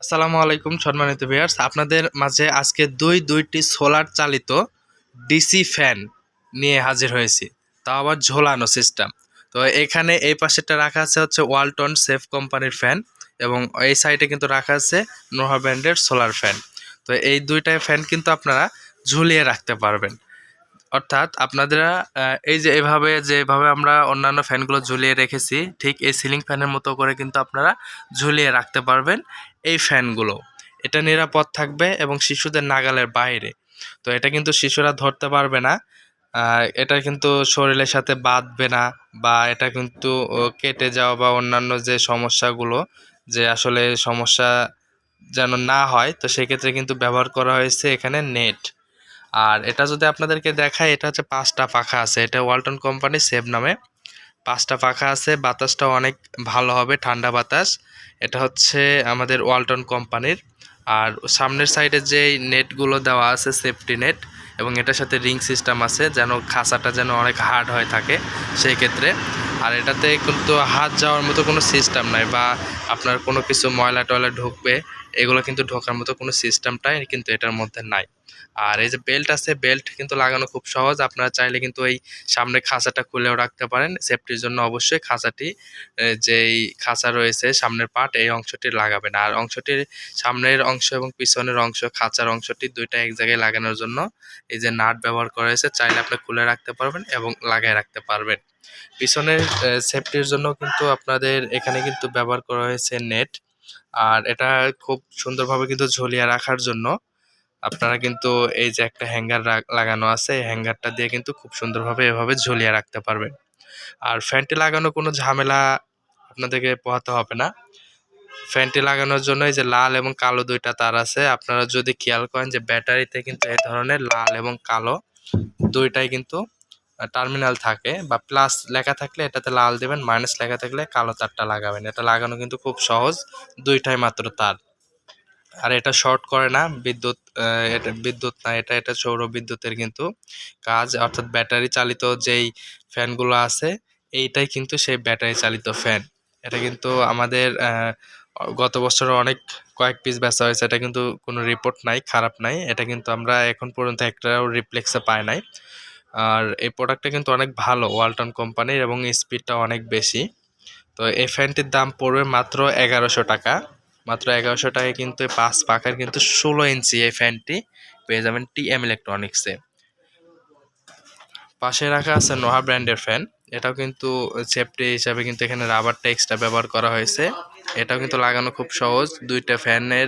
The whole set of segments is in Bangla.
আসসালামু আলাইকুম সম্মানিত ভিউয়ার্স, আপনাদের মাঝে আজকে দুইটি সোলার চালিত ডিসি ফ্যান নিয়ে হাজির হয়েছি, তাও আবার ঝোলানো সিস্টেম। তো এখানে এই পাশেটা রাখা আছে হচ্ছে ওয়ালটন সেফ কোম্পানির ফ্যান, এবং এই সাইডে কিন্তু রাখা আছে নোহা ব্র্যান্ডের সোলার ফ্যান। তো এই দুইটা ফ্যান কিন্তু আপনারা ঝুলিয়ে রাখতে পারবেন। অর্থাৎ আপনারা এই যে যেভাবে আমরা অন্যান্য ফ্যানগুলো ঝুলিয়ে রেখেছি, ঠিক এই সিলিং ফ্যানের মতো করে কিন্তু আপনারা ঝুলিয়ে রাখতে পারবেন এই ফ্যানগুলো। এটা নিরাপদ থাকবে এবং শিশুদের নাগালের বাইরে। তো এটা কিন্তু শিশুরা ধরতে পারবে না, এটা কিন্তু শরীরের সাথে বাঁধবে না, বা এটা কিন্তু কেটে যাওয়া বা অন্যান্য যে সমস্যাগুলো, যে আসলে সমস্যা যেন না হয়, তো সেক্ষেত্রে কিন্তু ব্যবহার করা হয়েছে এখানে নেট। আর এটা যদি আপনাদেরকে দেখায়, এটা হচ্ছে 5টা পাখা আছে। এটা ওয়ালটন কোম্পানি সেভ নামে 5টা পাখা আছে। বাতাসটাও অনেক ভালো হবে, ঠান্ডা বাতাস। এটা হচ্ছে আমাদের ওয়ালটন কোম্পানির। আর সামনের সাইডে যে নেটগুলো দেওয়া আছে সেফটি নেট, এবং এটার সাথে রিং সিস্টেম আছে যেন খাঁচাটা যেন অনেক হার্ড হয়ে থাকে সেই ক্ষেত্রে। আর এটাতে কিন্তু হাত যাওয়ার মতো কোনো সিস্টেম নাই, বা আপনার কোনো কিছু ময়লা টয়লা ঢুকবে এগুলো কিন্তু ঢোকার মতো কোনো সিস্টেমটাই কিন্তু এটার মধ্যে নাই। আর এই যে বেল্ট আছে, বেল্ট কিন্তু লাগানো খুব সহজ। আপনারা চাইলে কিন্তু এই সামনে খাঁচাটা খুলেও রাখতে পারেন। সেফটির জন্য অবশ্যই খাঁচাটি, যেই খাঁচা রয়েছে সামনের পার্ট, এই অংশটি লাগাবেন। আর অংশটির সামনের অংশ এবং পিছনের অংশ, খাঁচার অংশটি দুইটা এক জায়গায় লাগানোর জন্য এই যে নাট ব্যবহার করা হয়েছে। চাইলে আপনি খুলে রাখতে পারবেন এবং লাগাই রাখতে পারবেন। পিছনের সেফটির জন্য কিন্তু আপনাদের এখানে কিন্তু ব্যবহার করা হয়েছে নেট। আর এটা খুব সুন্দরভাবে কিন্তু ঝুলিয়ে রাখার জন্য আপনারা কিন্তু এই যে একটা হ্যাঙ্গার লাগানো আছে, এই হ্যাঙ্গারটা দিয়ে কিন্তু খুব সুন্দরভাবে এভাবে ঝুলিয়ে রাখতে পারবেন। আর ফ্যানটি লাগানো কোনো ঝামেলা আপনাদেরকে পোহাতে হবে না। ফ্যানটি লাগানোর জন্য এই যে লাল এবং কালো দুইটা তার আছে। আপনারা যদি খেয়াল করেন যে ব্যাটারিতে কিন্তু এই ধরনের লাল এবং কালো দুইটাই কিন্তু টার্মিনাল থাকে, বা প্লাস লেখা থাকলে এটাতে লাল দেবেন, মাইনাস লেখা থাকলে কালো তারটা লাগাবেন। এটা লাগানো কিন্তু খুব সহজ, দুইটাই মাত্র তার। আর এটা শর্ট করে না, বিদ্যুৎ এটা বিদ্যুৎ না, এটা সৌর বিদ্যুতের কিন্তু কাজ। অর্থাৎ ব্যাটারি চালিত যেই ফ্যানগুলো আছে, এইটাই কিন্তু সেই ব্যাটারি চালিত ফ্যান। এটা কিন্তু আমাদের গত বছর অনেক কয়েক পিস বেচা হয়েছে। এটা কিন্তু কোনো রিপোর্ট নাই, খারাপ নাই। এটা কিন্তু আমরা এখন পর্যন্ত একটাও রিপ্লেক্সে পাই নাই। আর এই প্রোডাক্টটা কিন্তু অনেক ভালো ওয়ালটন কোম্পানির, এবং স্পিডটা অনেক বেশি। তো এই ফ্যানটির দাম পড়বে মাত্র 1100 টাকা। মাত্র 1100 টাকায় কিন্তু 5 পাখার কিন্তু 16 ইঞ্চি এই ফ্যানটি পেয়ে যাবেন টিএম ইলেকট্রনিক্সে। পাশে রাখা আছে নোহা ব্র্যান্ডের ফ্যান। এটাও কিন্তু সেফটি হিসাবে কিন্তু এখানে রাবারটা এক্সট্রা ব্যবহার করা হয়েছে। এটাও কিন্তু লাগানো খুব সহজ। দুইটা ফ্যানের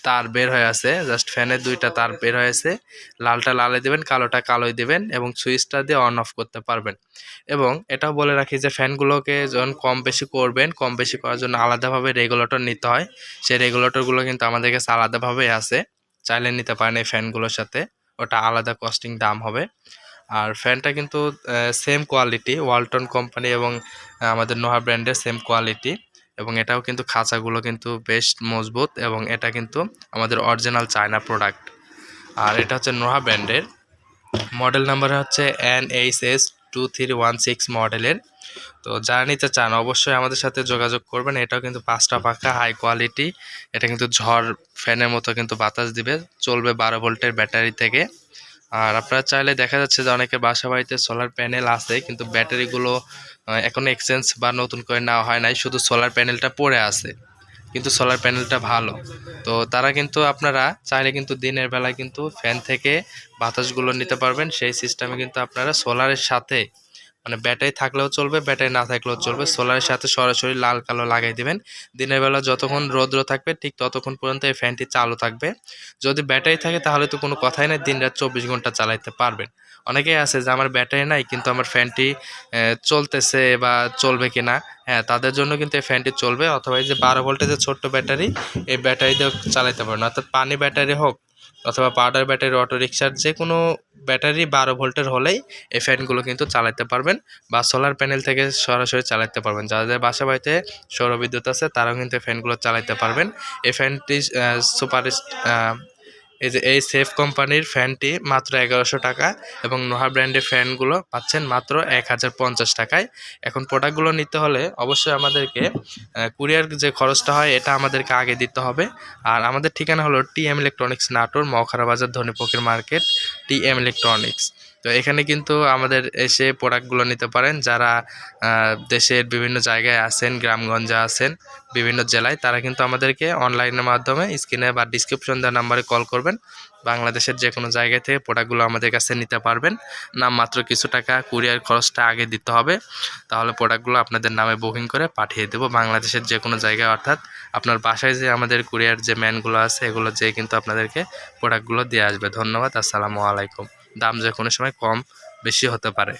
তার বের হয়ে আছে, জাস্ট ফ্যানের দুইটা তার বের হয়েছে। লালটা লালে দিবেন, কালোটা কালোই দিবেন, এবং সুইচটা দিয়ে অন অফ করতে পারবেন। এবং এটাও বলে রাখি যে ফ্যানগুলোকে যখন কম বেশি করবেন, কম বেশি করার জন্য আলাদাভাবে রেগুলেটর নিতে হয়। সেই রেগুলেটরগুলো কিন্তু আমাদের কাছে আলাদাভাবে আছে, চাইলে নিতে পারেন এই ফ্যানগুলোর সাথে। ওটা আলাদা কস্টিং দাম হবে। আর ফ্যানটা কিন্তু সেম কোয়ালিটি, ওয়ালটন কোম্পানি এবং আমাদের নোহা ব্র্যান্ডের সেম কোয়ালিটি। এবং এটাও কিন্তু খাঁচাগুলো কিন্তু বেশ মজবুত, এবং এটা কিন্তু আমাদের অরিজিনাল চায়না প্রোডাক্ট। আর এটা হচ্ছে নোহা ব্র্যান্ডের, মডেল নাম্বার হচ্ছে NHS2316 মডেলের। তো যারা নিতে চান অবশ্যই আমাদের সাথে যোগাযোগ করবেন। এটাও কিন্তু 5টা পাখা, হাই কোয়ালিটি। এটা কিন্তু ঝড় ফ্যানের মতো কিন্তু বাতাস দিবে, চলবে 12 ভোল্টের ব্যাটারি থেকে। আর আপনারা চাইলে দেখা যাচ্ছে যে অনেকের বাসা বাড়িতে সোলার প্যানেল আছে, কিন্তু ব্যাটারিগুলো এখনো এক্সচেঞ্জ বা নতুন করে নেওয়া হয় নাই, শুধু সোলার প্যানেলটা পড়ে আছে, কিন্তু সোলার প্যানেলটা ভালো। তো তারা কিন্তু আপনারা চাইলে কিন্তু দিনের বেলায় কিন্তু ফ্যান থেকে বাতাসগুলো নিতে পারবেন। সেই সিস্টেমে কিন্তু আপনারা সোলারের সাথে, মানে ব্যাটারি থাকলেও চলবে, ব্যাটারি না থাকলেও চলবে, সোলারের সাথে সরাসরি লাল কালো লাগাই দিবেন। দিনের বেলা যতক্ষণ রৌদ্র থাকবে ঠিক ততক্ষণ পর্যন্ত এই ফ্যানটি চালু থাকবে। যদি ব্যাটারি থাকে তাহলে তো কোনো কথাই নেই, দিন রাত 24 ঘন্টা চালাইতে পারবেন। অনেকেই আছে যে আমার ব্যাটারি নাই কিন্তু আমার ফ্যানটি চলতেছে, বা চলবে কিনা। হ্যাঁ, তাদের জন্য কিন্তু এই ফ্যানটি চলবে। অথবা এই যে 12 ভোল্টের যে ছোট্ট ব্যাটারি, এই ব্যাটারি দিয়েও চালাতে পারেন। অর্থাৎ পানি ব্যাটারি হোক অথবা পাউডার ব্যাটারি, অটো রিক্সার যে কোনো ব্যাটারি 12 ভোল্টের হলেই এই ফ্যানগুলো কিন্তু চালাতে পারবেন, বা সোলার প্যানেল থেকে সরাসরি চালাতে পারবেন। যাদের বাসা বাড়িতে সৌর বিদ্যুৎ আছে তারাও কিন্তু এই ফ্যানগুলো চালাতে পারবেন। এই ফ্যানটি সুপার এই যে এই সেফ কোম্পানির ফ্যানটি মাত্র 1100 টাকা এবং নোহা ব্র্যান্ডের ফ্যানগুলো পাচ্ছেন মাত্র 1050 টাকায়। এখন প্রোডাক্টগুলো নিতে হলে অবশ্যই আমাদেরকে কুরিয়ার যে খরচটা হয় এটা আমাদেরকে আগে দিতে হবে। আর আমাদের ঠিকানা হলো টিএম ইলেকট্রনিক্স নাটোর, মওখারা বাজার, ধনীফকির মার্কেট, টিএম ইলেকট্রনিক্স। তো এখানে কিন্তু আমাদের এসে প্রোডাক্টগুলো নিতে পারেন যারা দেশের বিভিন্ন জায়গায় আছেন, গ্রামগঞ্জে আছেন, বিভিন্ন জেলায়, তারা কিন্তু আমাদেরকে অনলাইনের মাধ্যমে স্ক্রিনে বা ডিসক্রিপশন দেওয়া নাম্বারে কল করবেন। বাংলাদেশের যে কোনো জায়গা থেকে প্রোডাক্টগুলো আমাদের কাছে নিতে পারবেন। মাত্র কিছু টাকা কুরিয়ার খরচটা আগে দিতে হবে, তাহলে প্রোডাক্টগুলো আপনাদের নামে বুকিং করে পাঠিয়ে দেবো বাংলাদেশের যে কোনো জায়গায়। অর্থাৎ আপনার বাসায় যে আমাদের কুরিয়ার যে ম্যানগুলো আছে এগুলো যেয়ে কিন্তু আপনাদেরকে প্রোডাক্টগুলো দিয়ে আসবে। ধন্যবাদ। আসসালামু আলাইকুম। দাম যে কোনো সময় কম বেশি হতে পারে।